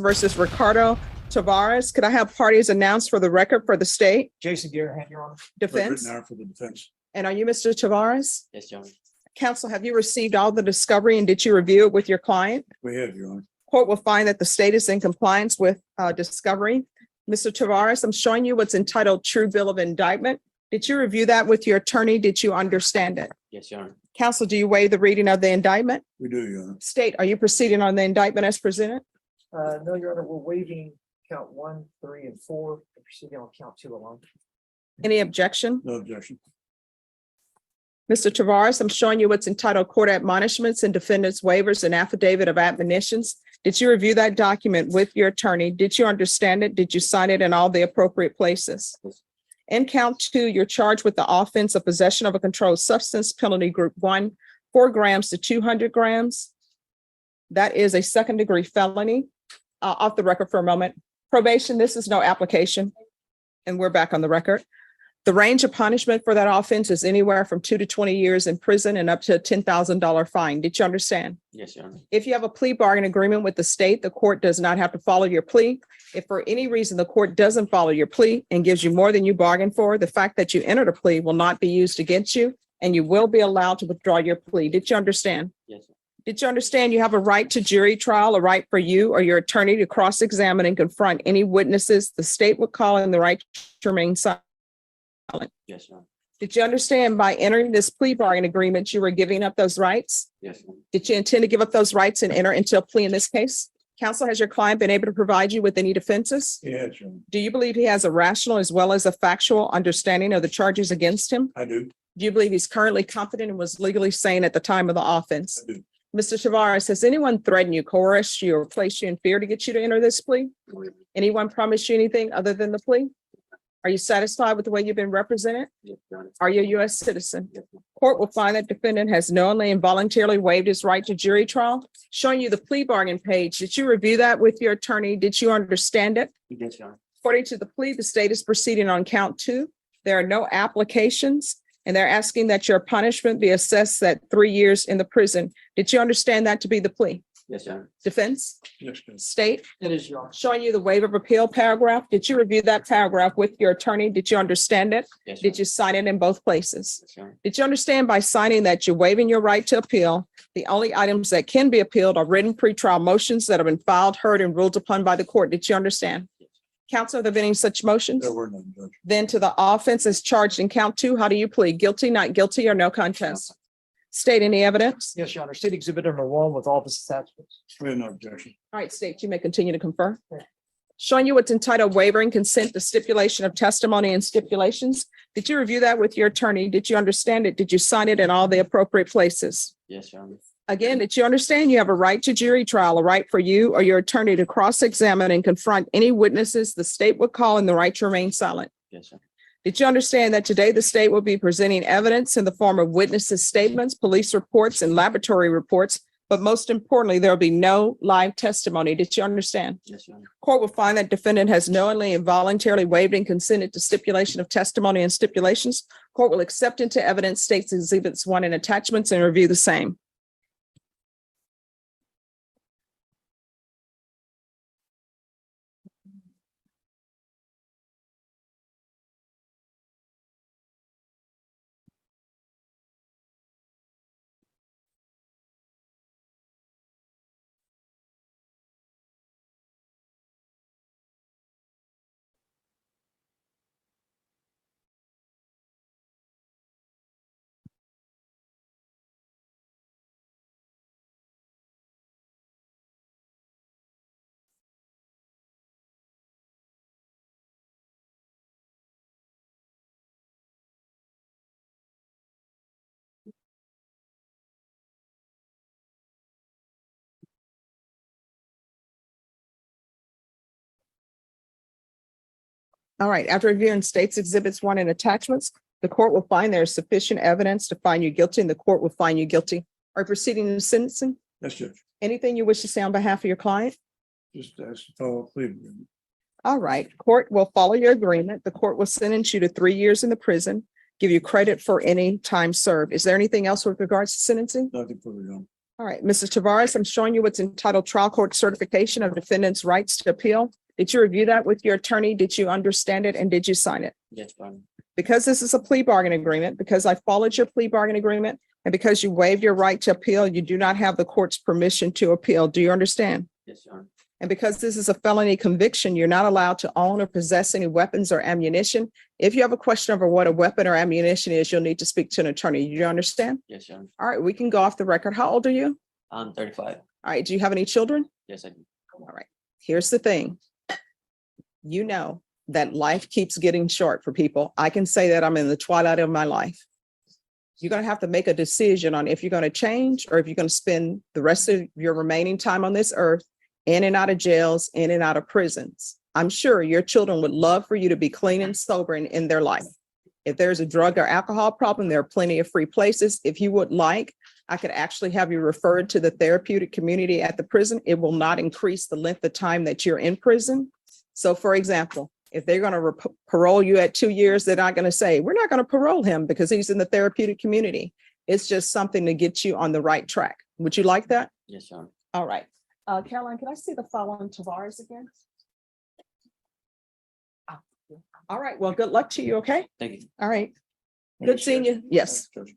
versus Ricardo Tavares. Could I have parties announced for the record for the state? Jason Garrett, Your Honor. Defense. Now for the defense. And are you Mr. Tavares? Yes, Your Honor. Counsel, have you received all the discovery and did you review it with your client? We have, Your Honor. Court will find that the state is in compliance with discovery. Mr. Tavares, I'm showing you what's entitled True Bill of Indictment. Did you review that with your attorney? Did you understand it? Yes, Your Honor. Counsel, do you waive the reading of the indictment? We do, Your Honor. State, are you proceeding on the indictment as presented? No, Your Honor, we're waiving count 1, 3, and 4, and proceeding on count 2 alone. Any objection? No objection. Mr. Tavares, I'm showing you what's entitled Court Admonishments and Defendant's Waivers and Affidavit of Admonitions. Did you review that document with your attorney? Did you understand it? Did you sign it in all the appropriate places? In count 2, you're charged with the offense of possession of a controlled substance, penalty group 1, 4 grams to 200 grams. That is a second-degree felony. Off the record for a moment. Probation, this is no application. And we're back on the record. The range of punishment for that offense is anywhere from 2 to 20 years in prison and up to a $10,000 fine. Did you understand? Yes, Your Honor. If you have a plea bargain agreement with the state, the court does not have to follow your plea. If for any reason the court doesn't follow your plea and gives you more than you bargained for, the fact that you entered a plea will not be used against you and you will be allowed to withdraw your plea. Did you understand? Yes, sir. Did you understand you have a right to jury trial, a right for you or your attorney to cross-examine and confront any witnesses the state would call in the right to remain silent? Yes, Your Honor. Did you understand by entering this plea bargain agreement, you were giving up those rights? Yes, Your Honor. Did you intend to give up those rights and enter into a plea in this case? Counsel, has your client been able to provide you with any defenses? Yes, Your Honor. Do you believe he has a rational as well as a factual understanding of the charges against him? I do. Do you believe he's currently competent and was legally sane at the time of the offense? I do. Mr. Tavares, has anyone threatened you, coerced you, or placed you in fear to get you to enter this plea? Anyone promised you anything other than the plea? Are you satisfied with the way you've been represented? Yes, Your Honor. Are you a U.S. citizen? Yes, Your Court will find that defendant has knowingly and voluntarily waived his right to jury trial. Showing you the plea bargain page. Did you review that with your attorney? Did you understand it? Honor. Yes, Your Honor. According to the plea, the state is proceeding on count 2. There are no applications, and they're asking that your punishment be assessed at 3 years in the prison. Did you understand that to be the plea? Yes, Your Honor. Defense, Yes, Your Honor. state, It is, Your Honor. showing you the waiver of appeal paragraph. Did you review that paragraph with your attorney? Did you understand it? Yes, Your Did you sign it in both places? Yes, Your Honor. Did you understand by signing that you're waiving your right to appeal? The only items that can be appealed are written pretrial motions that have been filed, heard, and ruled upon by the court. Did you understand? Counsel, have there been any such motions? There were none, Judge. Then to the offense as charged in count 2, how do you plead? Guilty, not guilty, or no contest? State any evidence? Yes, Your Honor. State exhibit number 1 with all the attachments. We have no objection. All right, state, you may continue to confer. Showing you what's entitled waiver and consent to stipulation of testimony and stipulations. Did you review that with your attorney? Did you understand it? Did you sign it in all the appropriate places? Yes, Your Honor. Again, did you understand you have a right to jury trial, a right for you or your attorney to cross-examine and confront any witnesses the state would call in the right to remain silent? Yes, sir. Did you understand that today the state will be presenting evidence in the form of witnesses' statements, police reports, and laboratory reports, but most importantly, there will be no live testimony? Did you understand? Yes, Your Honor. Court will find that defendant has knowingly and voluntarily waived and consented to stipulation of testimony and stipulations. Court will accept into evidence states exhibits 1 and attachments and review the same. All right, after reviewing states exhibits 1 and attachments, the court will find there is sufficient evidence to find you guilty and the court will find you guilty. Are you proceeding to sentencing? Yes, Judge. Anything you wish to say on behalf of your client? Just ask to follow plea agreement. All right, court will follow your agreement. The court will sentence you to 3 years in the prison, give you credit for any time served. Is there anything else with regards to sentencing? Nothing further, Your Honor. All right, Mrs. Tavares, I'm showing you what's entitled Trial Court Certification of Defendant's Rights to Appeal. Did you review that with your attorney? Did you understand it and did you sign it? Yes, Your Honor. Because this is a plea bargain agreement, because I followed your plea bargain agreement, and because you waived your right to appeal, you do not have the court's permission to appeal. Do you understand? Yes, Your Honor. And because this is a felony conviction, you're not allowed to own or possess any weapons or ammunition. If you have a question over what a weapon or ammunition is, you'll need to speak to an attorney. Do you understand? Yes, Your Honor. All right, we can go off the record. How old are you? I'm 35. All right, do you have any children? Yes, I do. All right, here's the thing. You know that life keeps getting short for people. I can say that I'm in the twilight of my life. You're going to have to make a decision on if you're going to change or if you're going to spend the rest of your remaining time on this earth in and out of jails, in and out of prisons. I'm sure your children would love for you to be clean and sober in their life. If there's a drug or alcohol problem, there are plenty of free places. If you would like, I could actually have you referred to the therapeutic community at the prison. It will not increase the length of time that you're in prison. So for example, if they're going to parole you at 2 years, they're not going to say, we're not going to parole him because he's in the therapeutic community. It's just something to get you on the right track. Would you like that? Yes, Your Honor. All right. Caroline, can I see the file on Tavares again? All right. Well, good luck to you. Okay. Thank you. All right. Good seeing you. Yes. Judge.